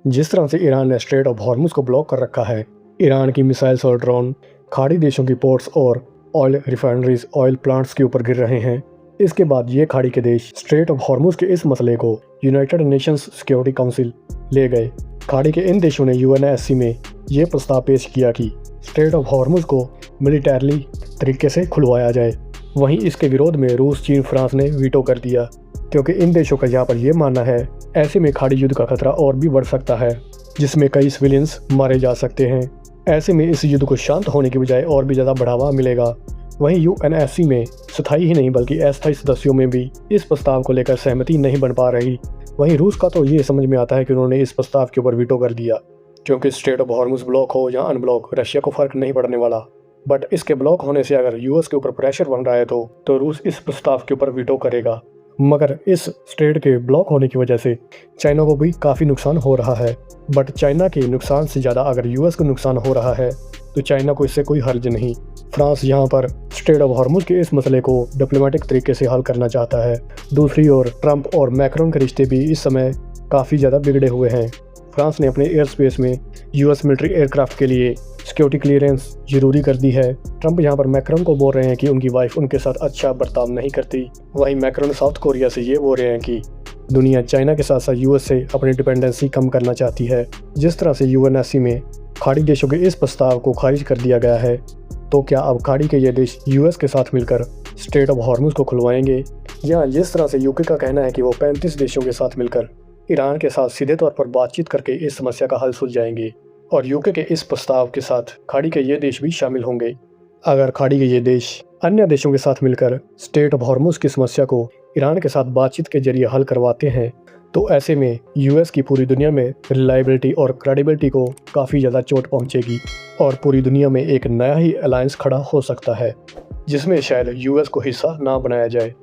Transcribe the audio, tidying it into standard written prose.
जिस तरह से ईरान ने स्ट्रेट ऑफ हॉर्मुज को ब्लॉक कर रखा है, ईरान की मिसाइल्स और ड्रोन खाड़ी देशों की पोर्ट्स और ऑयल रिफाइनरीज, ऑयल प्लांट्स के ऊपर गिर रहे हैं। इसके बाद ये खाड़ी के देश स्ट्रेट ऑफ हॉर्मुज के इस मसले को यूनाइटेड नेशंस सिक्योरिटी काउंसिल ले गए। खाड़ी के इन देशों ने यूएनएससी में ये प्रस्ताव पेश किया कि स्ट्रेट ऑफ हॉर्मुज को मिलिटरली तरीके से खुलवाया जाए। वहीं इसके विरोध में रूस, चीन, फ्रांस ने वीटो कर दिया, क्योंकि इन देशों का यहाँ पर यह मानना है ऐसे में खाड़ी युद्ध का खतरा और भी बढ़ सकता है, जिसमें कई सिविलियंस मारे जा सकते हैं। ऐसे में इस युद्ध को शांत होने की बजाय और भी ज़्यादा बढ़ावा मिलेगा। वहीं यूएनएससी में स्थायी ही नहीं बल्कि अस्थायी सदस्यों में भी इस प्रस्ताव को लेकर सहमति नहीं बन पा रही। वहीं रूस का तो ये समझ में आता है कि उन्होंने इस प्रस्ताव के ऊपर वीटो कर दिया, क्योंकि स्ट्रेट ऑफ हॉर्मुज ब्लॉक हो या अनब्लॉक, रशिया को फर्क नहीं पड़ने वाला। बट इसके ब्लॉक होने से अगर यूएस के ऊपर प्रेशर बन रहा है तो रूस इस प्रस्ताव के ऊपर वीटो करेगा। मगर इस स्ट्रेट के ब्लॉक होने की वजह से चाइना को भी काफ़ी नुकसान हो रहा है। बट चाइना के नुकसान से ज़्यादा अगर यूएस को नुकसान हो रहा है तो चाइना को इससे कोई हर्ज नहीं। फ्रांस यहाँ पर स्ट्रेट ऑफ हॉर्मुज के इस मसले को डिप्लोमेटिक तरीके से हल करना चाहता है। दूसरी ओर ट्रंप और मैक्रोन के रिश्ते भी इस समय काफ़ी ज़्यादा बिगड़े हुए हैं। फ्रांस ने अपने एयर स्पेस में यूएस मिलिट्री एयरक्राफ्ट के लिए सिक्योरिटी क्लियरेंस जरूरी कर दी है। ट्रंप यहाँ पर मैक्रोन को बोल रहे हैं कि उनकी वाइफ उनके साथ अच्छा बर्ताव नहीं करती। वहीं मैक्रोन साउथ कोरिया से ये बोल रहे हैं कि दुनिया चाइना के साथ साथ यूएस से अपनी डिपेंडेंसी कम करना चाहती है। जिस तरह से यूएनएससी में खाड़ी देशों के इस प्रस्ताव को खारिज कर दिया गया है, तो क्या अब खाड़ी के ये देश यूएस के साथ मिलकर स्ट्रेट ऑफ हॉर्मुज को खुलवाएंगे, या जिस तरह से यूके का कहना है कि वो 35 देशों के साथ मिलकर ईरान के साथ सीधे तौर पर बातचीत करके इस समस्या का हल सुलझाएंगे और यूके के इस प्रस्ताव के साथ खाड़ी के ये देश भी शामिल होंगे। अगर खाड़ी के ये देश अन्य देशों के साथ मिलकर स्ट्रेट ऑफ हॉर्मुज की समस्या को ईरान के साथ बातचीत के जरिए हल करवाते हैं, तो ऐसे में यूएस की पूरी दुनिया में रिलायबिलिटी और क्रेडिबिलिटी को काफ़ी ज़्यादा चोट पहुंचेगी और पूरी दुनिया में एक नया ही अलायंस खड़ा हो सकता है, जिसमें शायद यूएस को हिस्सा ना बनाया जाए।